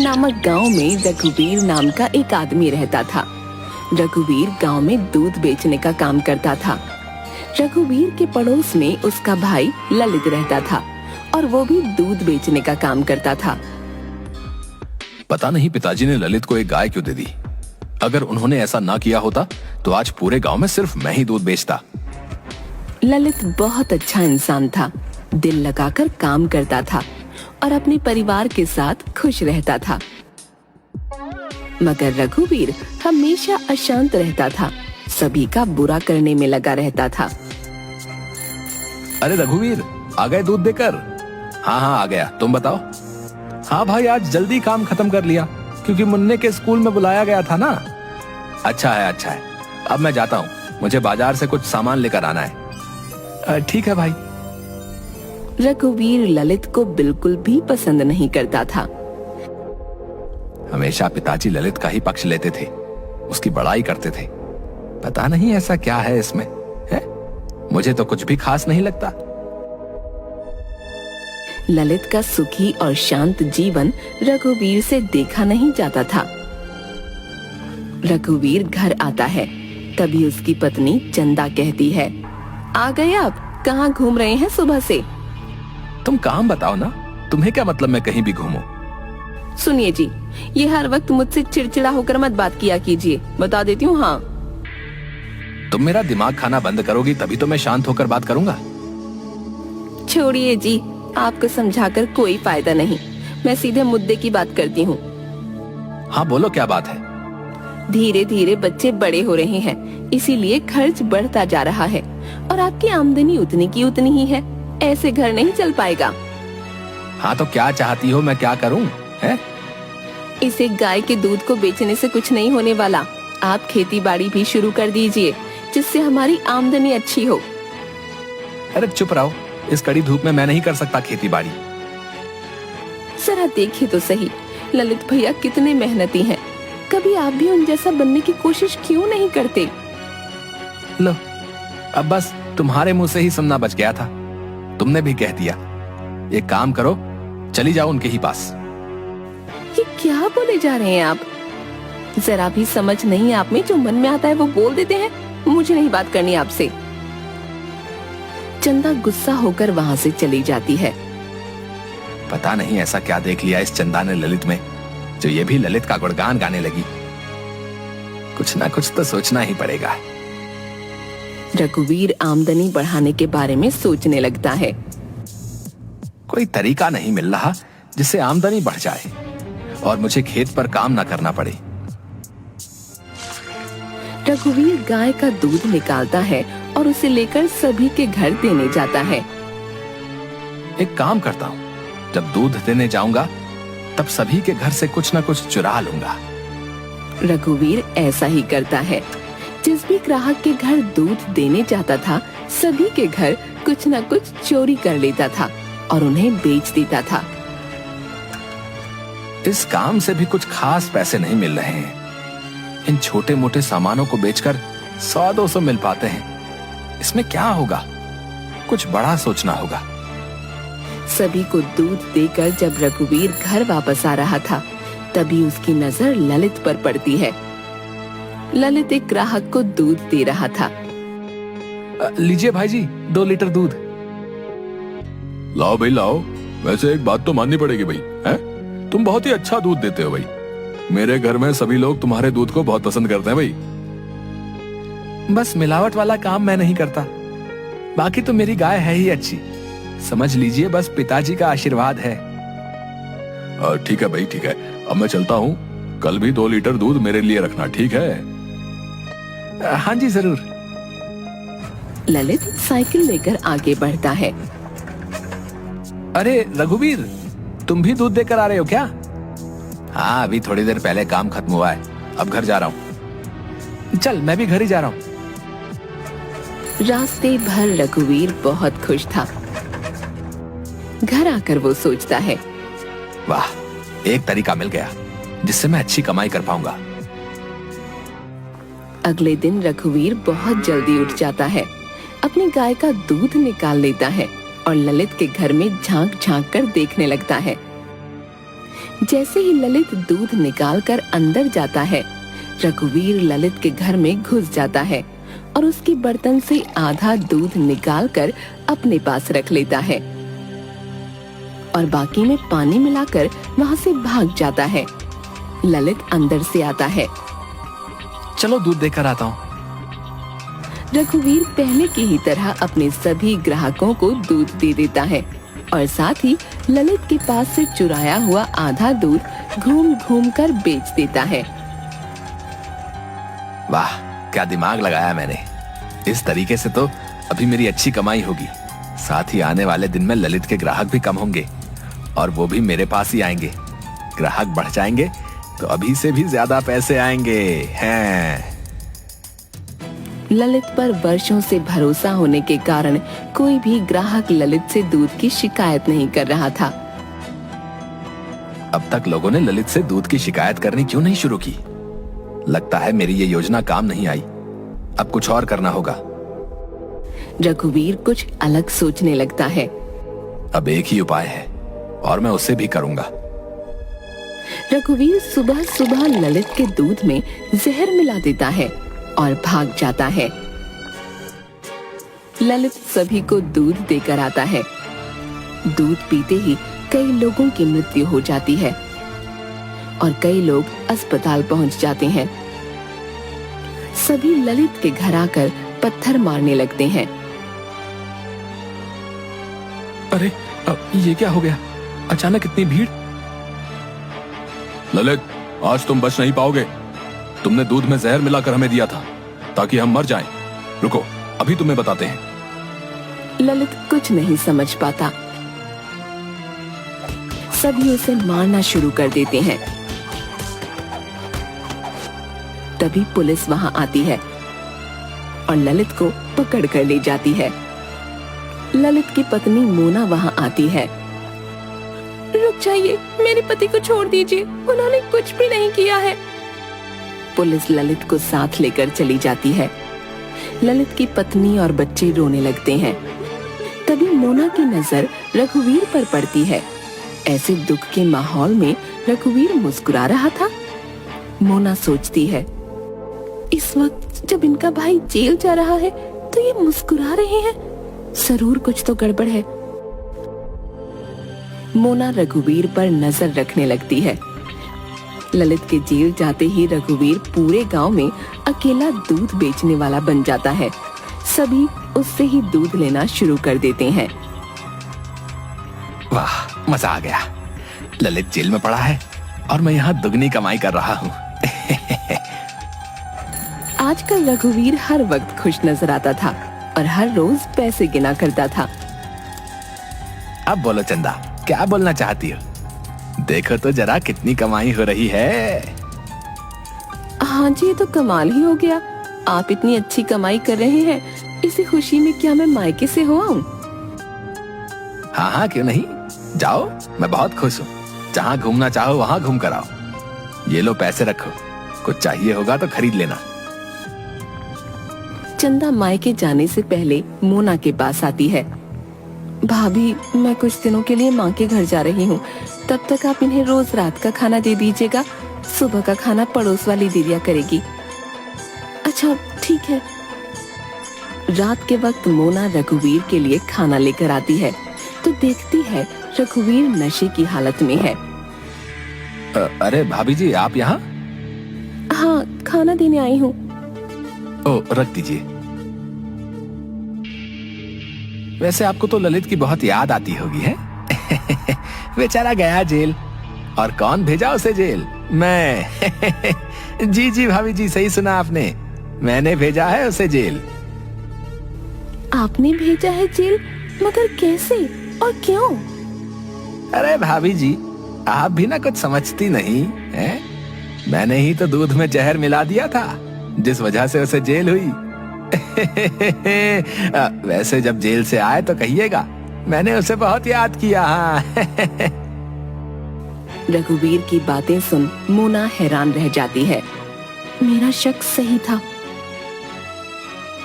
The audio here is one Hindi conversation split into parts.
नामक गांव में रघुवीर नाम का एक आदमी रहता था। रघुवीर गांव में दूध बेचने का काम करता था। रघुवीर के पड़ोस में उसका भाई ललित रहता था और वो भी दूध बेचने का काम करता था। पता नहीं पिताजी ने ललित को एक गाय क्यों दे दी। अगर उन्होंने ऐसा ना किया होता तो आज पूरे गांव में सिर्फ मैं ही दूध बेचता। ललित बहुत अच्छा इंसान था, दिल लगाकर काम करता था और अपने परिवार के साथ खुश रहता था। मगर रघुवीर हमेशा अशांत रहता था, सभी का बुरा करने में लगा रहता था। अरे रघुवीर, आ गए दूध देकर? हाँ आ गया, तुम बताओ। हाँ भाई, आज जल्दी काम खत्म कर लिया क्योंकि मुन्ने के स्कूल में बुलाया गया था ना। अच्छा है, अब मैं जाता हूँ, मुझे बाजार से कुछ सामान लेकर आना है। ठीक है भाई। रघुवीर ललित को बिल्कुल भी पसंद नहीं करता था। हमेशा पिताजी ललित का ही पक्ष लेते थे, उसकी बड़ाई करते थे। पता नहीं ऐसा क्या है इसमें, है? मुझे तो कुछ भी खास नहीं लगता। ललित का सुखी और शांत जीवन रघुवीर से देखा नहीं जाता था। रघुवीर घर आता है, तभी उसकी पत्नी चंदा कहती है, आ गए आप? कहाँ घूम रहे हैं सुबह से? तुम काम बताओ ना, तुम्हें क्या मतलब मैं कहीं भी घूमूं? सुनिए जी, ये हर वक्त मुझसे चिड़चिड़ा होकर मत बात किया कीजिए, बता देती हूँ। हाँ, तुम मेरा दिमाग खाना बंद करोगी तभी तो मैं शांत होकर बात करूंगा। छोड़िए जी, आपको समझाकर कोई फायदा नहीं, मैं सीधे मुद्दे की बात करती हूँ। हाँ बोलो, क्या बात है? धीरे धीरे बच्चे बड़े हो रहे हैं, इसीलिए खर्च बढ़ता जा रहा है और आपकी आमदनी उतनी की उतनी ही है। ऐसे घर नहीं चल पाएगा। हाँ तो क्या चाहती हो, मैं क्या करूं? है? इसे गाय के दूध को बेचने से कुछ नहीं होने वाला। आप खेती बाड़ी भी शुरू कर दीजिए, जिससे हमारी आमदनी अच्छी हो। अरे चुप रहो, इस कड़ी धूप में मैं नहीं कर सकता खेती बाड़ी। जरा देखिए तो सही, ललित भैया कितने मेहनती हैं। कभी आप भी उन जैसा बनने की कोशिश क्यों नहीं करते? लो, अब बस तुम्हारे मुंह से ही सुनना बच गया था, तुमने भी कह दिया। एक काम करो, चली जाओ उनके ही पास। ये क्या बोले जा रहे हैं आप? जरा भी समझ नहीं आप में, जो मन में आता है वो बोल देते हैं। मुझे नहीं बात करनी आपसे। चंदा गुस्सा होकर वहाँ से चली जाती है। पता नहीं ऐसा क्या देख लिया इस चंदा ने ललित में, जो ये भी ललित का गुणगान गाने लगी। कुछ ना कुछ तो सोचना ही पड़ेगा। रघुवीर आमदनी बढ़ाने के बारे में सोचने लगता है। कोई तरीका नहीं मिल रहा जिससे आमदनी बढ़ जाए और मुझे खेत पर काम ना करना पड़े। रघुवीर गाय का दूध निकालता है और उसे लेकर सभी के घर देने जाता है। एक काम करता हूँ, जब दूध देने जाऊंगा तब सभी के घर से कुछ न कुछ चुरा लूंगा। रघुवीर ऐसा ही करता है। जिस भी ग्राहक के घर दूध देने जाता था, सभी के घर कुछ न कुछ चोरी कर लेता था और उन्हें बेच देता था। इस काम से भी कुछ खास पैसे नहीं मिल रहे हैं। इन छोटे मोटे सामानों को बेचकर 100-200 मिल पाते हैं। इसमें क्या होगा? कुछ बड़ा सोचना होगा। सभी को दूध देकर जब रघुवीर घर वापस आ रहा था, तभी उसकी नजर ललित पर पड़ती है। ललित एक ग्राहक को दूध दे रहा था। लीजिए भाई जी, 2 लीटर दूध। लाओ भाई लाओ। वैसे एक बात तो माननी पड़ेगी भाई, हैं? तुम बहुत ही अच्छा दूध देते हो भाई। मेरे घर में सभी लोग तुम्हारे दूध को बहुत पसंद करते हैं भाई। बस मिलावट वाला काम मैं नहीं करता, बाकी तो मेरी गाय है ही अच्छी। समझ लीजिए बस पिताजी का आशीर्वाद है। ठीक है भाई, ठीक है। अब मैं चलता हूँ, कल भी 2 लीटर दूध मेरे लिए रखना, ठीक है? हाँ जी जरूर। ललित साइकिल लेकर आगे बढ़ता है। अरे रघुवीर, तुम भी दूध देकर आ रहे हो क्या? हाँ, अभी थोड़ी देर पहले काम खत्म हुआ है, अब घर जा रहा हूँ। चल मैं भी घर ही जा रहा हूँ। रास्ते भर रघुवीर बहुत खुश था। घर आकर वो सोचता है, वाह, एक तरीका मिल गया जिससे मैं अच्छी कमाई कर पाऊंगा। अगले दिन रघुवीर बहुत जल्दी उठ जाता है, अपनी गाय का दूध निकाल लेता है और ललित के घर में झांक झांक कर देखने लगता है। जैसे ही ललित दूध निकालकर अंदर जाता है, रघुवीर ललित के घर में घुस जाता है और उसके बर्तन से आधा दूध निकालकर अपने पास रख लेता है और बाकी में पानी मिलाकर वहाँ से भाग जाता है। ललित अंदर से आता है। चलो दूध देकर आता हूँ। रघुवीर पहले की ही तरह अपने सभी ग्राहकों को दूध दे देता है और साथ ही ललित के पास से चुराया हुआ आधा दूध घूम घूम कर बेच देता है। वाह, क्या दिमाग लगाया मैंने। इस तरीके से तो अभी मेरी अच्छी कमाई होगी। साथ ही आने वाले दिन में ललित के ग्राहक भी कम होंगे और वो भी मेरे पास ही आएंगे। ग्राहक बढ़ जाएंगे तो अभी से भी ज्यादा पैसे आएंगे हैं। ललित पर वर्षों से भरोसा होने के कारण कोई भी ग्राहक ललित से दूध की शिकायत नहीं कर रहा था। अब तक लोगों ने ललित से दूध की शिकायत करनी क्यों नहीं शुरू की? लगता है मेरी ये योजना काम नहीं आई। अब कुछ और करना होगा। रघुवीर कुछ अलग सोचने लगता है। अब एक ही उपाय है और मैं उसे भी करूंगा। रघुवीर सुबह सुबह ललित के दूध में जहर मिला देता है और भाग जाता है। ललित सभी को दूध देकर आता है। दूध पीते ही कई लोगों की मृत्यु हो जाती है और कई लोग अस्पताल पहुंच जाते हैं। सभी ललित के घर आकर पत्थर मारने लगते हैं। अरे, ये क्या हो गया? अचानक इतनी भीड़। ललित, आज तुम बच नहीं पाओगे। तुमने दूध में जहर मिलाकर हमें दिया था ताकि हम मर जाएं। रुको, अभी तुम्हें बताते हैं। ललित कुछ नहीं समझ पाता। सभी उसे मारना शुरू कर देते हैं। तभी पुलिस वहां आती है और ललित को पकड़ कर ले जाती है। ललित की पत्नी मोना वहां आती है। रुक जाइए, मेरे पति को छोड़ दीजिए, उन्होंने कुछ भी नहीं किया है। पुलिस ललित को साथ लेकर चली जाती है। ललित की पत्नी और बच्चे रोने लगते हैं। तभी मोना की नजर रघुवीर पर पड़ती है। ऐसे दुख के माहौल में रघुवीर मुस्कुरा रहा था। मोना सोचती है, इस वक्त जब इनका भाई जेल जा रहा है तो ये मुस्कुरा रहे हैं, जरूर कुछ तो गड़बड़ है। मोना रघुवीर पर नजर रखने लगती है। ललित के जेल जाते ही रघुवीर पूरे गांव में अकेला दूध बेचने वाला बन जाता है। सभी उससे ही दूध लेना शुरू कर देते हैं। वाह, मजा आ गया। ललित जेल में पड़ा है और मैं यहाँ दुगनी कमाई कर रहा हूँ। आजकल रघुवीर हर वक्त खुश नजर आता था और हर रोज पैसे गिना करता था। अब बोलो चंदा, क्या बोलना चाहती हो? देखो तो जरा कितनी कमाई हो रही है। हाँ जी, ये तो कमाल ही हो गया। आप इतनी अच्छी कमाई कर रहे हैं, इसी खुशी में क्या मैं मायके से हो आऊं? हाँ हाँ, क्यों नहीं, जाओ, मैं बहुत खुश हूँ। जहाँ घूमना चाहो वहाँ घूम कर आओ। ये लो पैसे रखो, कुछ चाहिए होगा तो खरीद लेना। चंदा मायके जाने से पहले मोना के पास आती है। भाभी, मैं कुछ दिनों के लिए माँ के घर जा रही हूँ, तब तक आप इन्हें रोज रात का खाना दे दीजिएगा। सुबह का खाना पड़ोस वाली दे दिया करेगी। अच्छा, ठीक है। रात के वक्त मोना रघुवीर के लिए खाना लेकर आती है तो देखती है रघुवीर नशे की हालत में है। अरे भाभी जी, आप यहाँ? हाँ, खाना देने आई हूँ। ओ, रख दीजिए। वैसे आपको तो ललित की बहुत याद आती होगी, है? बेचारा गया जेल। और कौन भेजा उसे जेल? मैं। जी जी भाभी जी, सही सुना आपने, मैंने भेजा है उसे जेल। आपने भेजा है जेल? मगर कैसे और क्यों? अरे भाभी जी, आप भी ना कुछ समझती नहीं है। मैंने ही तो दूध में जहर मिला दिया था, जिस वजह से उसे जेल हुई। वैसे जब जेल से आए तो कहिएगा, मैंने उसे बहुत याद किया। रघुवीर की बातें सुन मोना हैरान रह जाती है। मेरा शक सही था।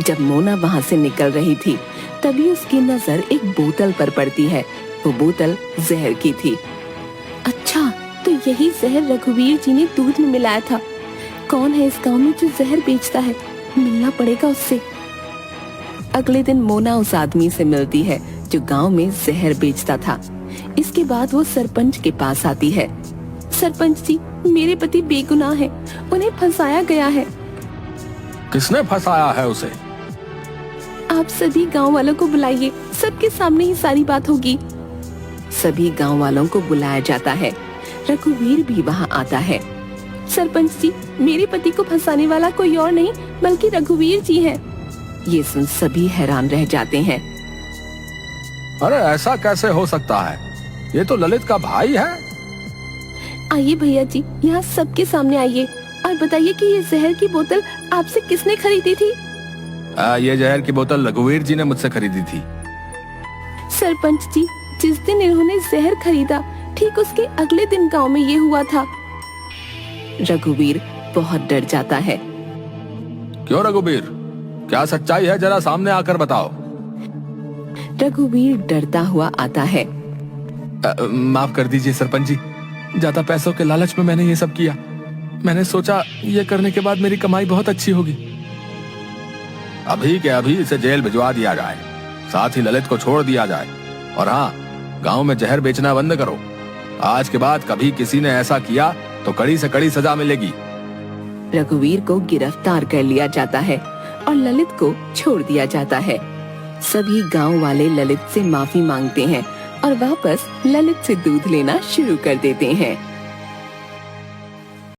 जब मोना वहां से निकल रही थी तभी उसकी नजर एक बोतल पर पड़ती है। वो बोतल जहर की थी। अच्छा, तो यही जहर रघुवीर जी ने दूध में मिलाया था। कौन है इस गांव में जो जहर बेचता है? मिलना पड़ेगा उससे। अगले दिन मोना उस आदमी से मिलती है जो गांव में जहर बेचता था। इसके बाद वो सरपंच के पास आती है। सरपंच जी, मेरे पति बेगुनाह है, उन्हें फंसाया गया है। किसने फंसाया है उसे? आप सभी गांव वालों को बुलाइए, सबके सामने ही सारी बात होगी। सभी गांव वालों को बुलाया जाता है। रघुवीर भी वहां आता है। सरपंच जी, मेरे पति को फंसाने वाला कोई और नहीं बल्कि रघुवीर जी हैं। ये सुन सभी हैरान रह जाते हैं। अरे ऐसा कैसे हो सकता है? ये तो ललित का भाई है। आइए भैया जी, यहाँ सबके सामने आइए और बताइए कि ये जहर की बोतल आपसे किसने खरीदी थी? ये जहर की बोतल रघुवीर जी ने मुझसे खरीदी थी। सरपंच जी, जिस दिन इन्होंने जहर खरीदा ठीक उसके अगले दिन गांव में ये हुआ था। रघुवीर बहुत डर जाता है। क्यों रघुवीर, क्या सच्चाई है? जरा सामने आकर बताओ। रघुवीर डरता हुआ आता है। माफ कर दीजिए सरपंच जी, ज्यादा पैसों के लालच में मैंने ये सब किया। मैंने सोचा ये करने के बाद मेरी कमाई बहुत अच्छी होगी। अभी के अभी इसे जेल भिजवा दिया जाए, साथ ही ललित को छोड़ दिया जाए। और हाँ, गांव में जहर बेचना बंद करो। आज के बाद कभी किसी ने ऐसा किया तो कड़ी से कड़ी सजा मिलेगी। रघुवीर को गिरफ्तार कर लिया जाता है और ललित को छोड़ दिया जाता है। सभी गांव वाले ललित से माफी मांगते हैं और वापस ललित से दूध लेना शुरू कर देते हैं।